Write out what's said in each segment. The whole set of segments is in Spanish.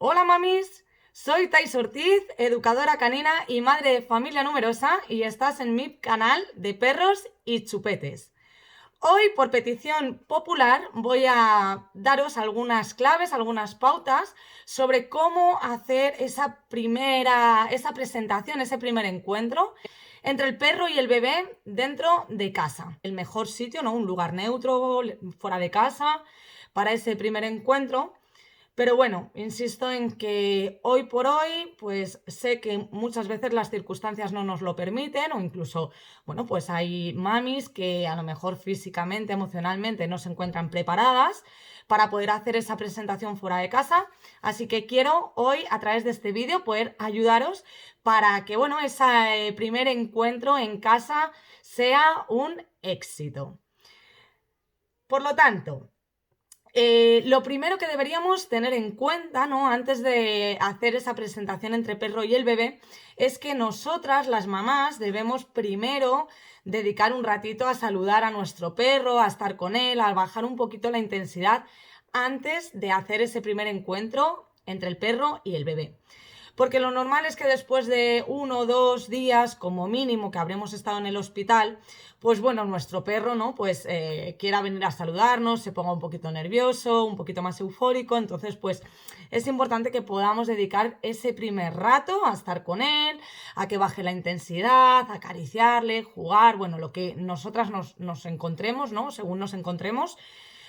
Hola mamis, soy Thais Ortiz, educadora canina y madre de familia numerosa y estás en mi canal de perros y chupetes. Hoy, por petición popular, voy a daros algunas claves, algunas pautas sobre cómo hacer esa presentación, ese primer encuentro entre el perro y el bebé dentro de casa. El mejor sitio, ¿no? Un lugar neutro, fuera de casa, para ese primer encuentro. Pero bueno, insisto en que hoy por hoy, pues sé que muchas veces las circunstancias no nos lo permiten o incluso, bueno, pues hay mamis que a lo mejor físicamente, emocionalmente no se encuentran preparadas para poder hacer esa presentación fuera de casa. Así que quiero hoy, a través de este vídeo, poder ayudaros para que, bueno, ese primer encuentro en casa sea un éxito. Por lo tanto, lo primero que deberíamos tener en cuenta, ¿no? Antes de hacer esa presentación entre perro y el bebé, es que nosotras, las mamás, debemos primero dedicar un ratito a saludar a nuestro perro, a estar con él, a bajar un poquito la intensidad antes de hacer ese primer encuentro entre el perro y el bebé. Porque lo normal es que después de 1 o 2 días, como mínimo, que habremos estado en el hospital, pues bueno, nuestro perro, ¿no? Pues quiera venir a saludarnos, se ponga un poquito nervioso, un poquito más eufórico. Entonces, pues es importante que podamos dedicar ese primer rato a estar con él, a que baje la intensidad, a acariciarle, jugar, bueno, lo que nosotras nos encontremos, ¿no? Según nos encontremos,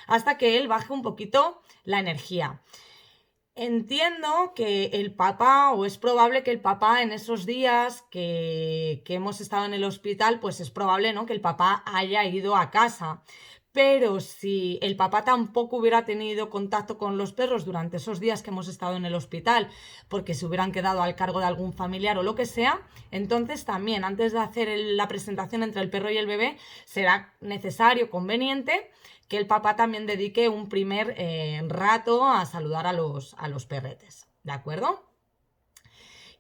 hasta que él baje un poquito la energía. Entiendo que el papá, o es probable que el papá en esos días que hemos estado en el hospital, pues es probable, ¿no? Que el papá haya ido a casa. Pero si el papá tampoco hubiera tenido contacto con los perros durante esos días que hemos estado en el hospital, porque se hubieran quedado al cargo de algún familiar o lo que sea, entonces también antes de hacer la presentación entre el perro y el bebé, será necesario, conveniente, que el papá también dedique un primer rato a saludar a los perretes, ¿de acuerdo?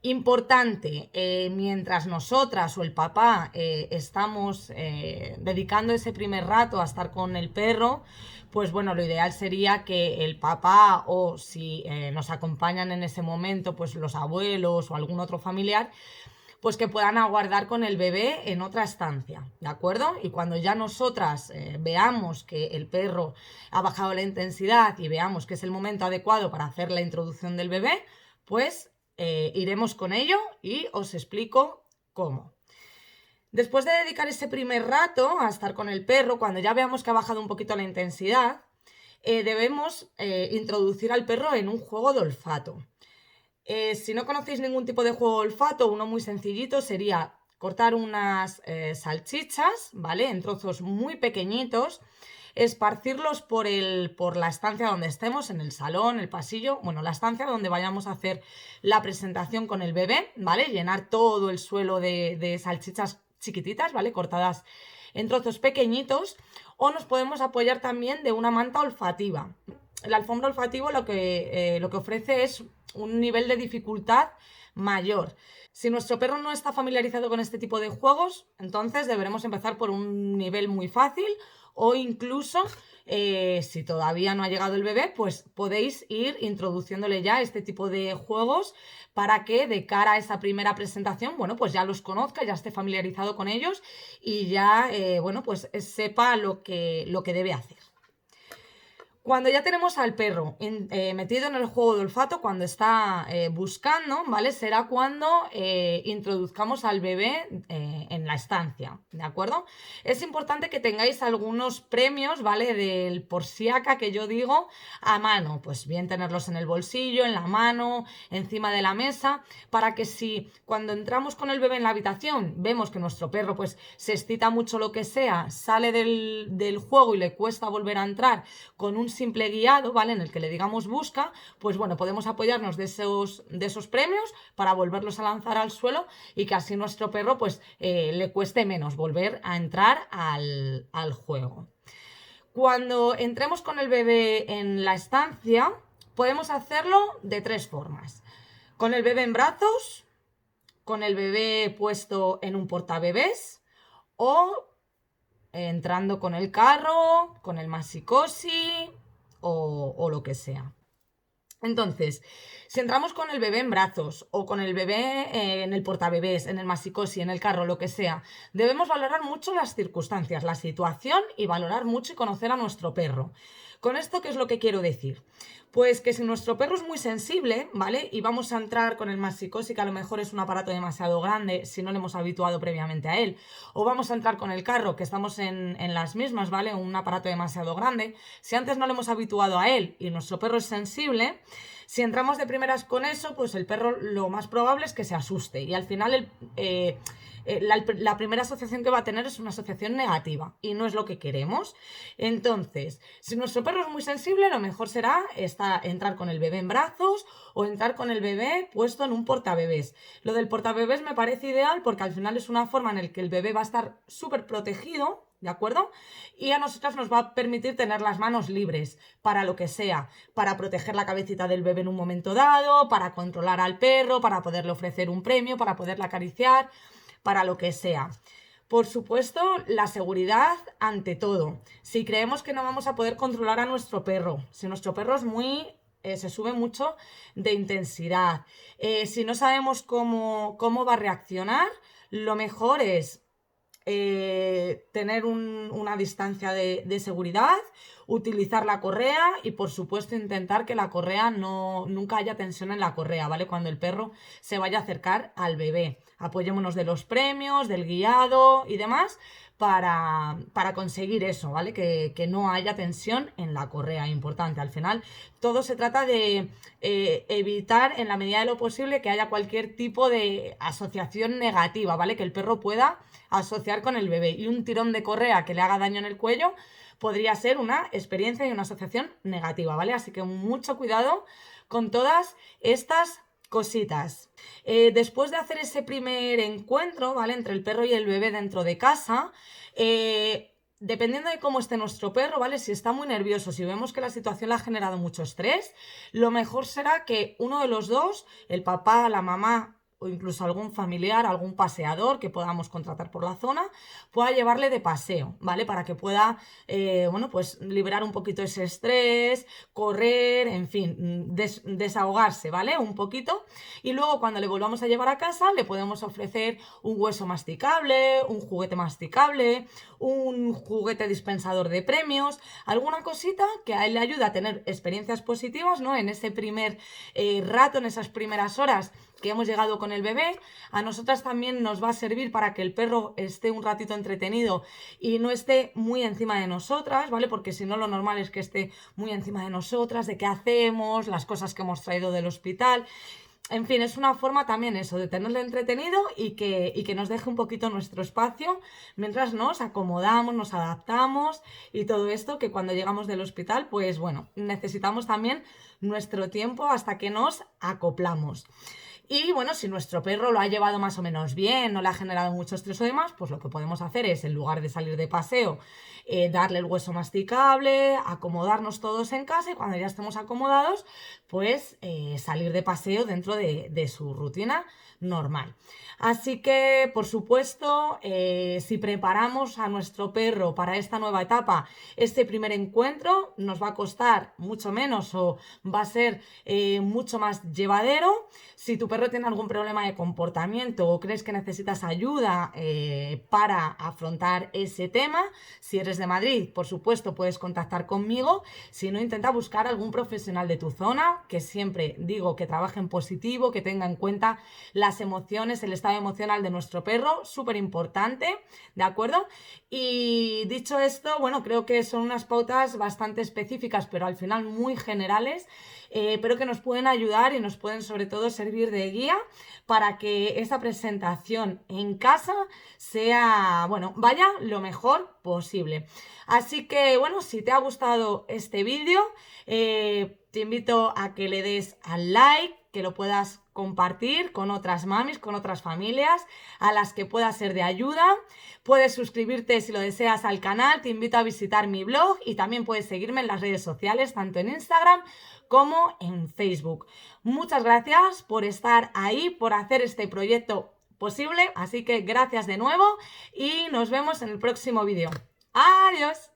Importante, mientras nosotras o el papá estamos dedicando ese primer rato a estar con el perro, pues bueno, lo ideal sería que el papá o si nos acompañan en ese momento, pues los abuelos o algún otro familiar, pues que puedan aguardar con el bebé en otra estancia, ¿de acuerdo? Y cuando ya nosotras veamos que el perro ha bajado la intensidad y veamos que es el momento adecuado para hacer la introducción del bebé, pues iremos con ello y os explico cómo. Después de dedicar ese primer rato a estar con el perro, cuando ya veamos que ha bajado un poquito la intensidad, debemos introducir al perro en un juego de olfato. Si no conocéis ningún tipo de juego de olfato, uno muy sencillito sería cortar unas salchichas, ¿vale? En trozos muy pequeñitos, esparcirlos por la estancia donde estemos, en el salón, el pasillo, bueno, la estancia donde vayamos a hacer la presentación con el bebé, ¿vale? Llenar todo el suelo de salchichas chiquititas, ¿vale? Cortadas en trozos pequeñitos, o nos podemos apoyar también de una manta olfativa. La alfombra olfativa lo que ofrece es un nivel de dificultad mayor. Si nuestro perro no está familiarizado con este tipo de juegos, entonces deberemos empezar por un nivel muy fácil o incluso si todavía no ha llegado el bebé, pues podéis ir introduciéndole ya este tipo de juegos para que de cara a esa primera presentación, bueno, pues ya los conozca, ya esté familiarizado con ellos y ya, bueno, pues sepa lo que debe hacer. Cuando ya tenemos al perro metido en el juego de olfato, cuando está buscando, ¿vale? Será cuando introduzcamos al bebé en la estancia, ¿de acuerdo? Es importante que tengáis algunos premios, ¿vale? Del por si acá que yo digo a mano, pues bien tenerlos en el bolsillo, en la mano, encima de la mesa, para que si cuando entramos con el bebé en la habitación vemos que nuestro perro pues se excita mucho lo que sea, sale del juego y le cuesta volver a entrar con un simple guiado, ¿vale? En el que le digamos busca, pues bueno, podemos apoyarnos de esos premios para volverlos a lanzar al suelo y que así nuestro perro pues le cueste menos volver a entrar al juego. Cuando entremos con el bebé en la estancia, podemos hacerlo de 3 formas. Con el bebé en brazos, con el bebé puesto en un portabebés o entrando con el carro, con el masicosi o lo que sea. Entonces, si entramos con el bebé en brazos o con el bebé en el portabebés, en el masicosi, en el carro, lo que sea, debemos valorar mucho las circunstancias, la situación y valorar mucho y conocer a nuestro perro. ¿Con esto qué es lo que quiero decir? Pues que si nuestro perro es muy sensible, ¿vale? Y vamos a entrar con el masicosi, que a lo mejor es un aparato demasiado grande si no le hemos habituado previamente a él, o vamos a entrar con el carro, que estamos en las mismas, ¿vale? Un aparato demasiado grande. Si antes no le hemos habituado a él y nuestro perro es sensible, si entramos de primeras con eso, pues el perro lo más probable es que se asuste y al final la primera asociación que va a tener es una asociación negativa y no es lo que queremos. Entonces, si nuestro perro es muy sensible, lo mejor será entrar con el bebé en brazos o entrar con el bebé puesto en un portabebés. Lo del portabebés me parece ideal porque al final es una forma en la que el bebé va a estar súper protegido, ¿de acuerdo? Y a nosotras nos va a permitir tener las manos libres para lo que sea, para proteger la cabecita del bebé en un momento dado, para controlar al perro, para poderle ofrecer un premio, para poderle acariciar, para lo que sea. Por supuesto, la seguridad ante todo. Si creemos que no vamos a poder controlar a nuestro perro, si nuestro perro es se sube mucho de intensidad, si no sabemos cómo va a reaccionar, lo mejor es tener una distancia de seguridad, utilizar la correa y por supuesto intentar que la correa nunca haya tensión en la correa, ¿vale? Cuando el perro se vaya a acercar al bebé. Apoyémonos de los premios, del guiado y demás para conseguir eso, ¿vale? Que no haya tensión en la correa, importante. Al final todo se trata de evitar en la medida de lo posible que haya cualquier tipo de asociación negativa, ¿vale? Que el perro pueda asociar con el bebé y un tirón de correa que le haga daño en el cuello podría ser una experiencia y una asociación negativa, ¿vale? Así que mucho cuidado con todas estas cositas. Después de hacer ese primer encuentro, ¿vale? Entre el perro y el bebé dentro de casa, dependiendo de cómo esté nuestro perro, ¿vale? Si está muy nervioso, si vemos que la situación le ha generado mucho estrés, lo mejor será que uno de los dos, el papá, la mamá o incluso algún familiar, algún paseador que podamos contratar por la zona, pueda llevarle de paseo, ¿vale? Para que pueda, bueno, pues liberar un poquito ese estrés, correr, en fin, desahogarse, ¿vale? Un poquito. Y luego cuando le volvamos a llevar a casa, le podemos ofrecer un hueso masticable, un juguete masticable, un juguete dispensador de premios, alguna cosita que a él le ayude a tener experiencias positivas, ¿no? En ese primer rato, en esas primeras horas que hemos llegado con el bebé, a nosotras también nos va a servir para que el perro esté un ratito entretenido y no esté muy encima de nosotras, ¿vale? Porque si no, lo normal es que esté muy encima de nosotras, de qué hacemos, las cosas que hemos traído del hospital. En fin, es una forma también eso, de tenerle entretenido y que nos deje un poquito nuestro espacio mientras nos acomodamos, nos adaptamos y todo esto que cuando llegamos del hospital, pues bueno, necesitamos también nuestro tiempo hasta que nos acoplamos. Y bueno, si nuestro perro lo ha llevado más o menos bien, no le ha generado mucho estrés o demás, pues lo que podemos hacer es, en lugar de salir de paseo, darle el hueso masticable, acomodarnos todos en casa y cuando ya estemos acomodados, pues salir de paseo dentro de su rutina normal. Así que, por supuesto, si preparamos a nuestro perro para esta nueva etapa, este primer encuentro nos va a costar mucho menos o va a ser mucho más llevadero. Si tu perro tiene algún problema de comportamiento o crees que necesitas ayuda para afrontar ese tema, si eres de Madrid, por supuesto, puedes contactar conmigo. Si no, intenta buscar algún profesional de tu zona, que siempre digo que trabaje en positivo, que tenga en cuenta las emociones, el estado emocional de nuestro perro, súper importante, ¿de acuerdo? Y dicho esto, bueno, creo que son unas pautas bastante específicas, pero al final muy generales, pero que nos pueden ayudar y nos pueden sobre todo servir de guía para que esa presentación en casa sea, bueno, vaya lo mejor posible. Así que, bueno, si te ha gustado este vídeo, te invito a que le des al like, que lo puedas compartir con otras mamis, con otras familias a las que pueda ser de ayuda. Puedes suscribirte si lo deseas al canal, te invito a visitar mi blog y también puedes seguirme en las redes sociales, tanto en Instagram como en Facebook. Muchas gracias por estar ahí, por hacer este proyecto posible, así que gracias de nuevo y nos vemos en el próximo vídeo. ¡Adiós!